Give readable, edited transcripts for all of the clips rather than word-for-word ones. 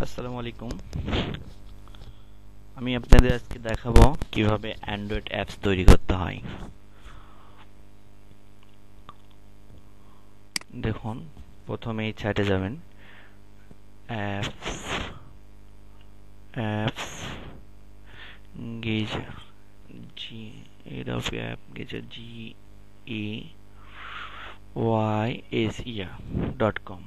আসসালামু আলাইকুম। আমি আপনাদের আজকে দেখাবো কিভাবে অ্যান্ড্রয়েড অ্যাপস তৈরি করতে হয়। দেখুন, প্রথমে এই সাইটে যাবেন, অ্যাপস অ্যাপস গেজার, জি এর of app geyser, GEYSER.com।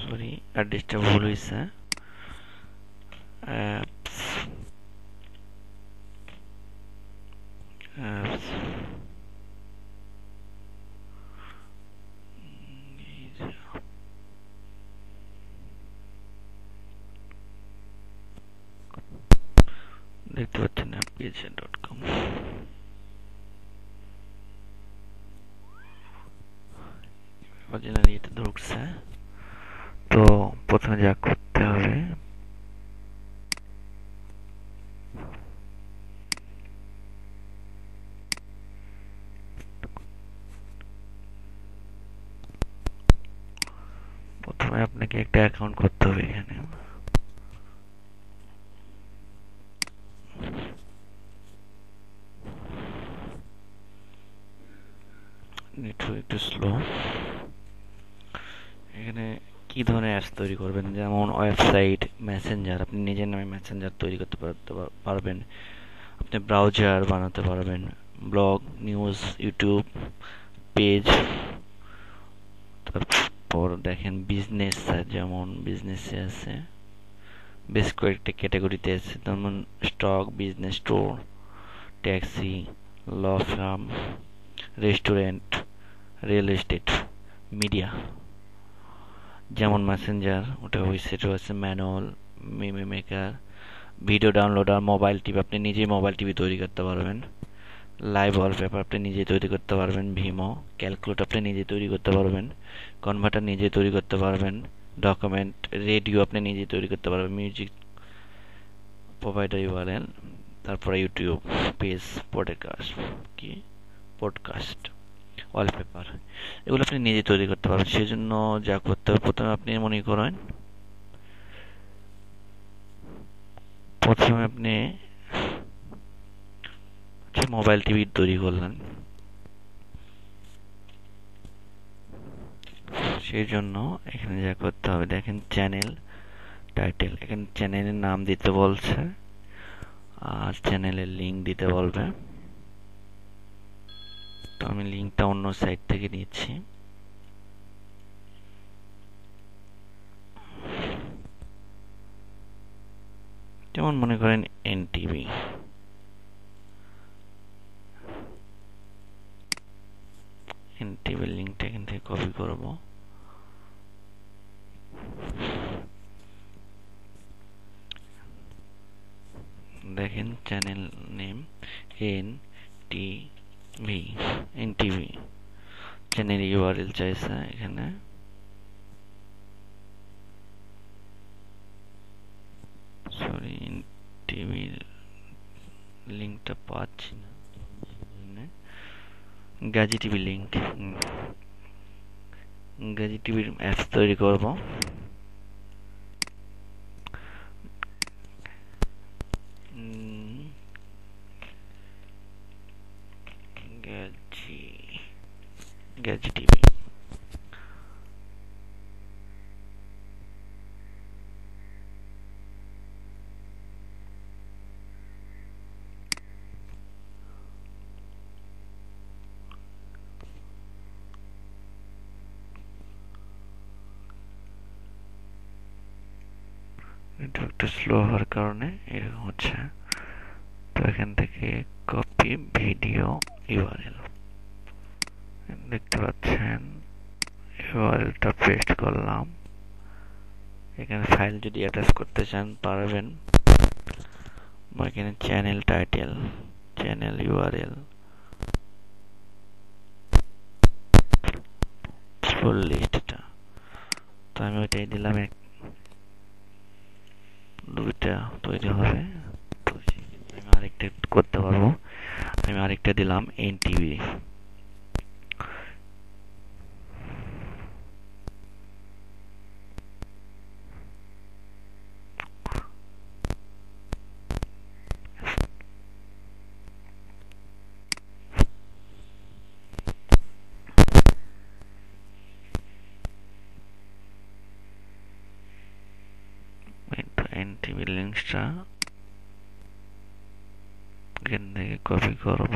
Sorry, অ্যাড্রেসটা ভুল হয়েছে। অ্যাপস অ্যাপস দেখতে পাচ্ছেন appgazette.com। অরিজিনালি এটা ঢুকছে। তো প্রথমে যা করতে হবে, প্রথমে আপনাকে একটা অ্যাকাউন্ট করতে হবে এখানে। নেটওয়ার্ক একটু স্লো। এখানে কি ধরনের অ্যাপস তৈরি করবেন, যেমন ওয়েবসাইট, মেসেঞ্জার, আপনি নিজের নামে মেসেঞ্জার তৈরি করতে পারবেন। আপনি ব্রাউজার বানাতে পারবেন, ব্লগ, নিউজ, ইউটিউব পেজ। তারপর দেখেন বিজনেস, যেমন বিজনেসে আছে বেশ কয়েকটা ক্যাটাগরিতে আছে, যেমন stock, business, store, taxi, law firm, restaurant, real estate, media. যেমন মেসেঞ্জার, ওটা সেটা হচ্ছে manual, meme maker, video downloader, mobile TV, আপনি নিজেই মোবাইল টিভি তৈরি করতে পারবেন। লাইভ ওয়ালপেপার আপনি নিজে তৈরি করতে পারবেন। ভিমো, ক্যালকুলেট আপনি নিজে তৈরি করতে পারবেন। কনভার্টার নিজে তৈরি করতে পারবেন। ডকুমেন্ট, রেডিও আপনি নিজে তৈরি করতে পারবেন। মিউজিক প্রোভাইডার ইউআরএল, তারপরে ইউটিউব পেজ, পডকাস্ট, কি পডকাস্ট, ওয়ালপেপার, এগুলো আপনি নিজে তৈরি করতে পারবেন। সেজন্য যা করতে হবে, প্রথমে আপনি মনে করেন, প্রথমে আপনি মোবাইল টিভি তৈরি করলেন। সেই জন্য এখানে যা করতে হবে, দেখেন চ্যানেল টাইটেল, এখানে চ্যানেলের নাম দিতে বলছে আর চ্যানেলের লিঙ্ক দিতে বলবে। তো আমি লিঙ্কটা অন্য সাইট থেকে নিচ্ছি। যেমন মনে করেন এনটিভি, এনটিভির লিঙ্কটা এখান থেকে কপি করব। দেখেন channel name NTV, NTV channel URL চাইছে এখানে। সরি, এনটিভির লিঙ্কটা পাচ্ছি না, গাজী টিভি লিঙ্ক, গাজী টিভির অ্যাপস তৈরি করব। গাজী গাজী টিভি, একটু স্লো হওয়ার কারণে এরকম হচ্ছে। তো এখান থেকে কপি ভিডিও ইউআরএল, দেখতে পাচ্ছেন ইউআরএলটা পেস্ট করলাম। এখানে ফাইল যদি অ্যাটাচ করতে চান পারবেন। এখানে চ্যানেল টাইটেল, চ্যানেল ইউআরএল, ফুল লিস্টটা, তো আমি ওইটাই দিলাম। দুইটা তৈরি হবে, তো আমি আরেকটা করতে পারবো। আমি আরেকটা লিঙ্কটা দিলাম এনটিভি। এনটিভি লিঙ্কটা এখান থেকে কপি করব,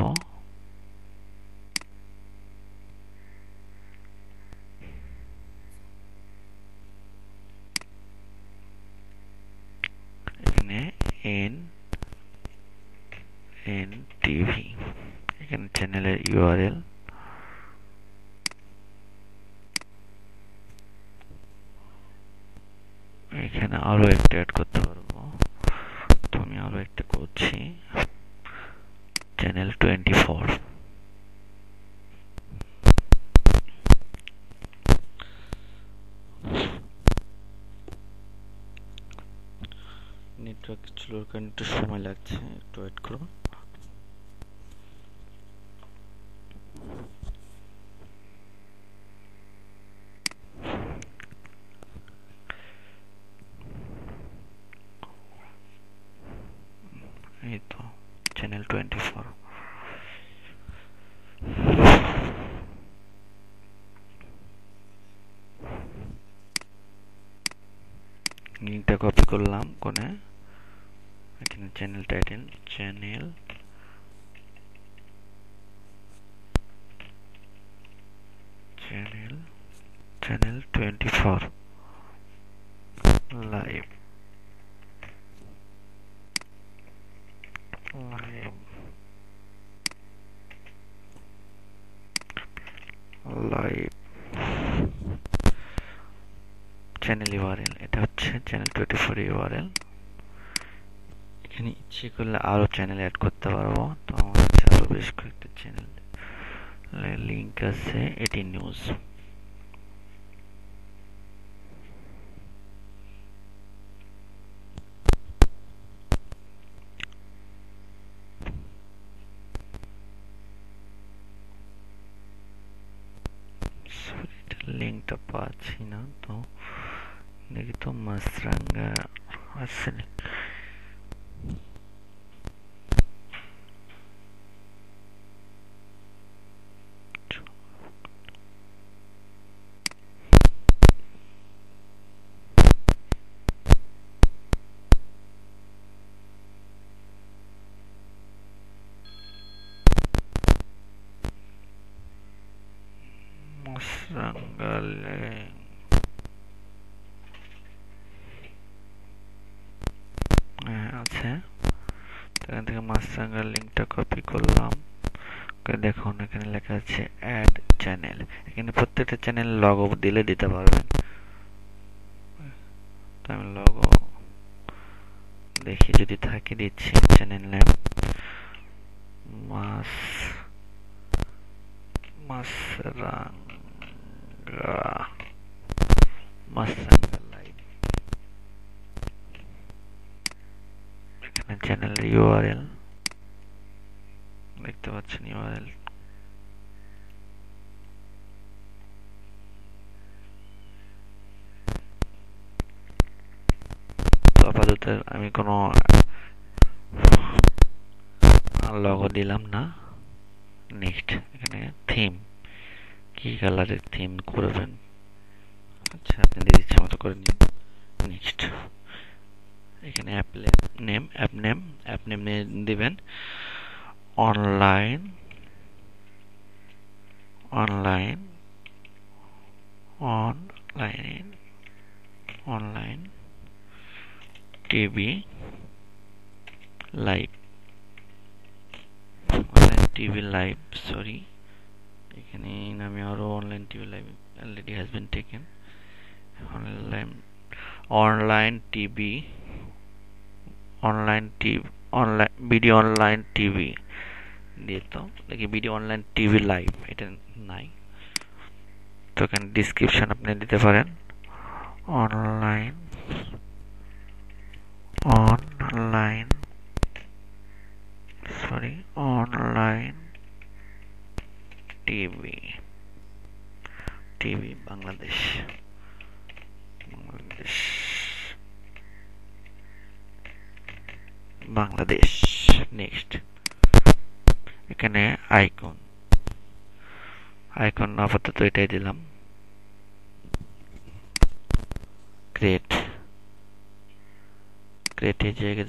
এখানে এনটিভি, এখানে চ্যানেলের ইউআরএল, এখানে আরো একটা অ্যাড করতে পারবো, তো আমি আরো একটা করছি, চ্যানেল 24। নেটওয়ার্ক স্লোর কারণে একটু সময় লাগছে, একটু ওয়েট করুন। এই তো চ্যানেল 24। লিঙ্কটা কপি করলাম কোনে, এখানে channel title channel channel channel 24 live live live channel URL, এটা হচ্ছে চ্যানেল 24 ইউআরএল। এখানে ইচ্ছে করলে আরো চ্যানেল অ্যাড করতে পারবো, তো আমার কাছে আরো বেশ কয়েকটা চ্যানেল লিঙ্ক আছে। এটি নিউজ, লিঙ্কটা পাচ্ছি না, তো দেখি তো মাছরাঙ্গা আছে। মাছরাঙ্গালে আছে, এখান থেকে মাছরাঙ্গার লিঙ্কটা কপি করলাম। দেখুন এখানে লেখা আছে অ্যাড চ্যানেল, এখানে প্রত্যেকটা চ্যানেল লগো দিলে দিতে পারবেন। তো আমি লগো দেখি যদি থাকে দিচ্ছি, চ্যানেল নেম মাছরাঙ্গা লাইভ, এখানে চ্যানেলের ইউআরএল দেখতে পাচ্ছেন, ইউআরএল আপাতত আমি কোনো লগো দিলাম না। নেক্সট, এখানে থিম, কি কালারের থিম করবেন, আচ্ছা আপনাদের ইচ্ছা মতো করে নিন। নেক্সট, এখানে অ্যাপ নেম দিবেন online online online online TV live, online TV live, sorry এখানে নামে আরো online TV live already has been taken. Online TV video online TV দিয়ে, তো দেখি ভিডিও অনলাইন টিভি লাইভ এটা নাই, তো এখানে ডিসক্রিপশন আপনি দিতে পারেন online online TV TV Bangladesh Bangladesh Bangladesh. Next, এখানে আইকন আইকন আপাতত এটাই দিলাম। ক্রিয়েট ক্রিয়েট এই জায়গায়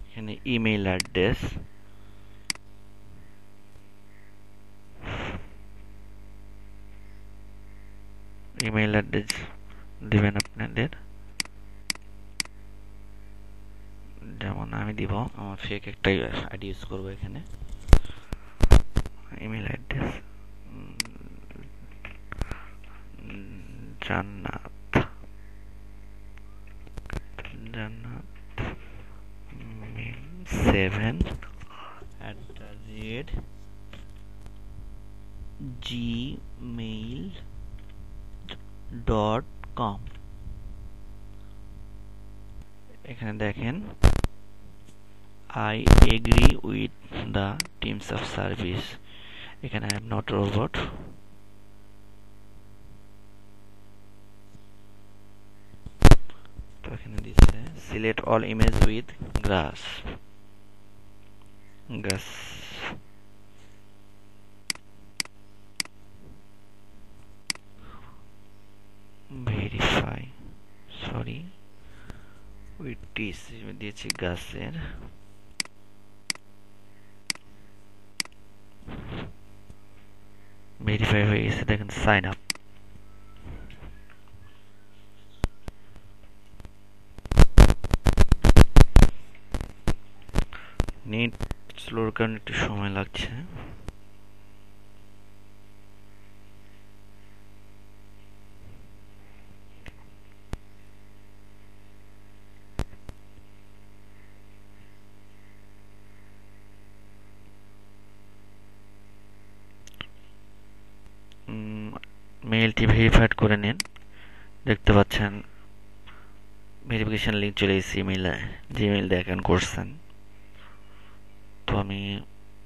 এখানে ইমেইল অ্যাড্রেস, ইমেইল অ্যাড্রেস দিবেন আপনাদের। যেমন আমি দিব আমার ফেক একটা আইডি ইউজ করবো এখানে। ইমেল অ্যাড্রেস জান্নাত জান্নাত 7@gmail.com। এখানে দেখেন I agree with the terms of service। এখানে I am not robot। তো এখানে দিচ্ছে select all image with grass verify with this দিয়েছি গাছের। ভেরিফাই হয়ে গেছে, দেখেন সাইন আপ। নেট স্লোর কারণে একটু সময় লাগছে। মেইলটি ভেরিফাইড করে নিন। দেখতে পাচ্ছেন ভেরিফিকেশন লিঙ্ক চলে এসেছে ইমেইলে, জিমেইল দিয়ে অ্যাকাউন্ট করছেন। তো আমি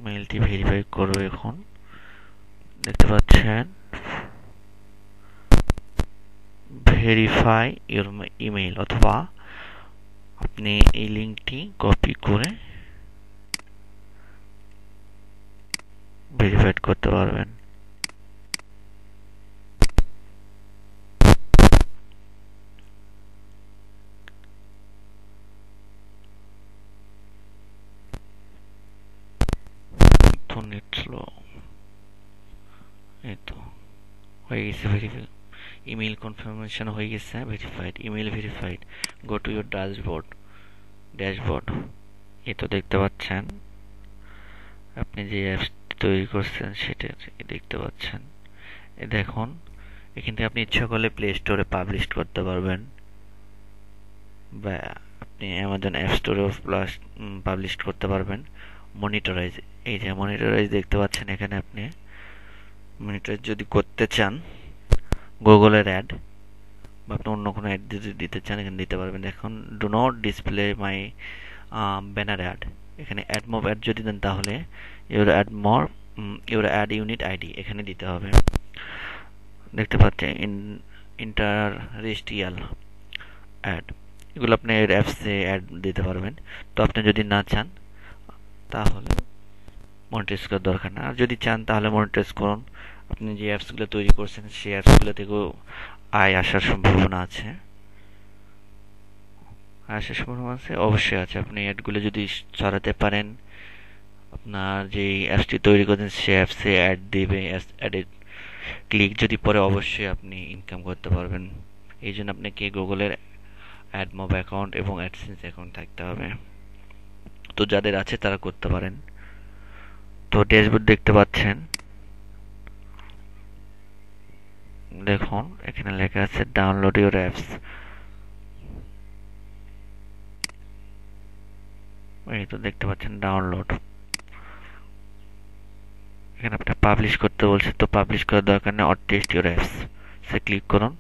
মেইলটি ভেরিফাই করব এখন। দেখতে পাচ্ছেন ভেরিফাই ইউর ইমেইল, অথবা আপনি এই লিঙ্কটি কপি করে ভেরিফাইড করতে পারবেন। তো নেট স্লো, এই তো হয়ে গেছে ভেরিফাই। ইমেইল কনফার্মেশন হয়ে গেছে, verified, email verified. Go to your dashboard. এই তো দেখতে পাচ্ছেন আপনি যে অ্যাপস তৈরি করছেন সেটা দেখতে পাচ্ছেন। এই দেখুন, এখান থেকে আপনি ইচ্ছা করলে প্লে স্টোরে পাবলিশ করতে পারবেন, বা আপনি অ্যামাজন অ্যাপ স্টোরেও পাবলিশ করতে পারবেন। মনিটরাইজ, এই যে মনিটরাইজ দেখতে পাচ্ছেন এখানে, আপনি মনিটরাইজ যদি করতে চান গুগলের অ্যাড বা আপনি অন্য কোনো অ্যাড যদি দিতে চান এখানে দিতে পারবেন। এখন do not display my banner add, এখানে অ্যাড মোর অ্যাড যদি দেন তাহলে ইউর অ্যাড ইউনিট আইডি এখানে দিতে হবে। দেখতে পাচ্ছেন ইন্টারেস্টিয়াল অ্যাড, এগুলো আপনি অ্যাপসে অ্যাড দিতে পারবেন। তো আপনি যদি না চান তাহলে মনিটাইজ করার দরকার না, আর যদি চান তাহলে মনিটাইজ করুন। আপনি যে অ্যাপসগুলো তৈরি করছেন সেই অ্যাপসগুলো থেকেও আয় আসার সম্ভাবনা আছে, অবশ্যই আছে। আপনি অ্যাডগুলো যদি ছড়াতে পারেন, আপনার যে অ্যাপসটি তৈরি করেছেন সে অ্যাপসে অ্যাড দিবে, অ্যাডের ক্লিক যদি পরে অবশ্যই আপনি ইনকাম করতে পারবেন। এই জন্য আপনাকে গুগলের অ্যাডমব অ্যাকাউন্ট এবং অ্যাডসেন্স অ্যাকাউন্ট থাকতে হবে। তো যাদের আছে তারা করতে পারেন। তো ড্যাশবোর্ড দেখতে পাচ্ছেন, দেখুন এখানে লেখা আছে ডাউনলোড ইউর অ্যাপস। এই তো দেখতে পাচ্ছেন ডাউনলোড, এখানে আপনি পাবলিশ করতে বলছে, তো পাবলিশ করার দরকার নেই। Or test your apps say click করুন।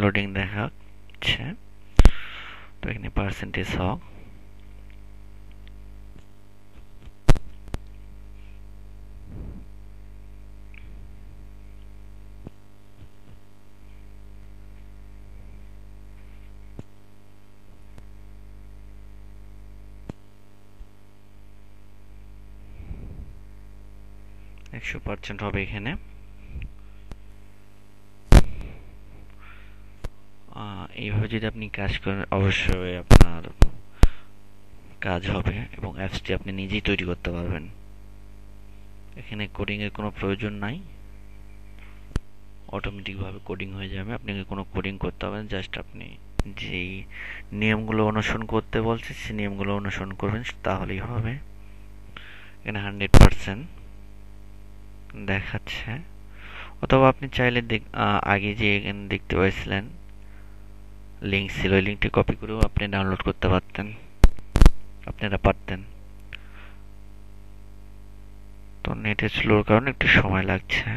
লোডিং দেখাচ্ছে, তো এখানে পার্সেন্টেজ হোক, %100 হবে এখানে। এইভাবে যদি আপনি কাজ করেন অবশ্যই আপনার কাজ হবে এবং অ্যাপসটি আপনি নিজেই তৈরি করতে পারবেন। এখানে কোডিং এর কোনো প্রয়োজন নাই, অটোমেটিকভাবে কোডিং হয়ে যাবে। আপনাকে কোনো কোডিং করতে হবে না, জাস্ট আপনি যেই নিয়মগুলো অনুসরণ করতে বলছে সেই নিয়মগুলো অনুসরণ করবেন, তাহলেই হবে। এখানে 100% দেখাচ্ছে। অথবা আপনি চাইলে আগে যে এখানে দেখতে পাইছিলেন লিঙ্ক ছিল, ওই লিঙ্কটি কপি করেও আপনি ডাউনলোড করতে পারতেন, আপনারা পারতেন। তো নেটের স্লোর কারণে একটু সময় লাগছে।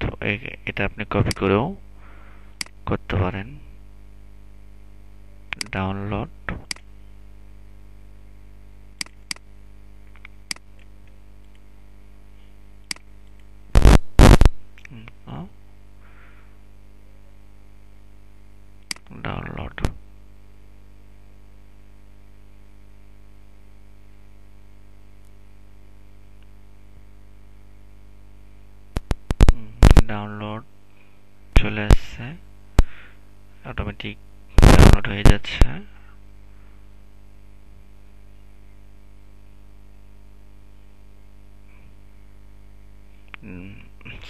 তো এটা আপনি কপি করেও করতে পারেন ডাউনলোড। ডাউনলোড ডাউনলোড চলে আসছে, অটোমেটিক ডাউনলোড হয়ে যাচ্ছে।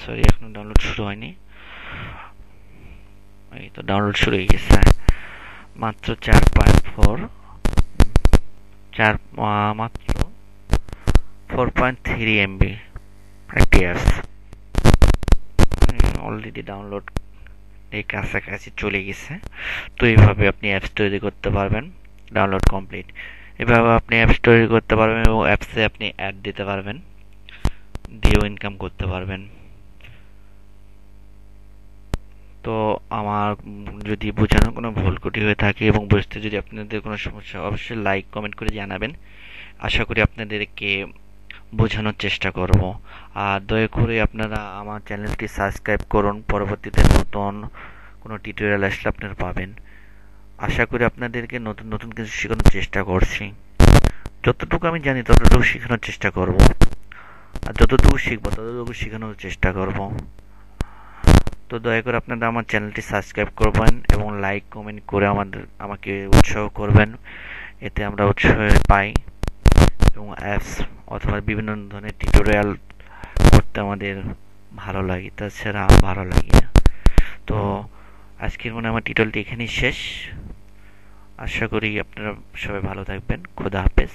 সরি, এখনো ডাউনলোড শুরু হয়নি। এই তো ডাউনলোড শুরু হয়ে গেছে। মাত্র 4.3 এমবি একটি অ্যাপস অলরেডি ডাউনলোড এই কাছাকাছি চলে গেছে। তো এইভাবে আপনি অ্যাপস তৈরি করতে পারবেন। Download complete. এভাবে আপনি অ্যাপস তৈরি করতে পারবেন এবং অ্যাপসে আপনি অ্যাড দিতে পারবেন, দিয়েও ইনকাম করতে পারবেন। তো আমার যদি বোঝানো কোনো ভুল ত্রুটি হয়ে থাকে এবং বুঝতে যদি আপনাদের কোনো সমস্যা, অবশ্যই লাইক কমেন্ট করে জানাবেন। আশা করি আপনাদেরকে বোঝানোর চেষ্টা করব। আর দয়া করে আপনারা আমার চ্যানেলটি সাবস্ক্রাইব করুন, পরবর্তীতে নতুন কোনো টিউটোরিয়াল আসলে আপনারা পাবেন। আশা করি আপনাদেরকে নতুন নতুন কিছু শেখানোর চেষ্টা করছি। যতটুকু আমি জানি ততটুকু শেখানোর চেষ্টা করব, আর যতটুকু শিখবো ততটুকু শেখানোর চেষ্টা করব। তো দয়া করে আপনারা আমার চ্যানেলটি সাবস্ক্রাইব করবেন এবং লাইক কমেন্ট করে আমাকে উৎসাহ করবেন, এতে আমরা উৎসাহ পাই এবং অ্যাপস অথবা বিভিন্ন ধরনের টিউটোরিয়াল করতে আমাদের ভালো লাগে, তাছাড়া ভালো লাগে না। তো আজকের মনে আমার টিউটোরিয়ালটি এখানেই শেষ। আশা করি আপনারা সবাই ভালো থাকবেন। খোদা হাফেজ।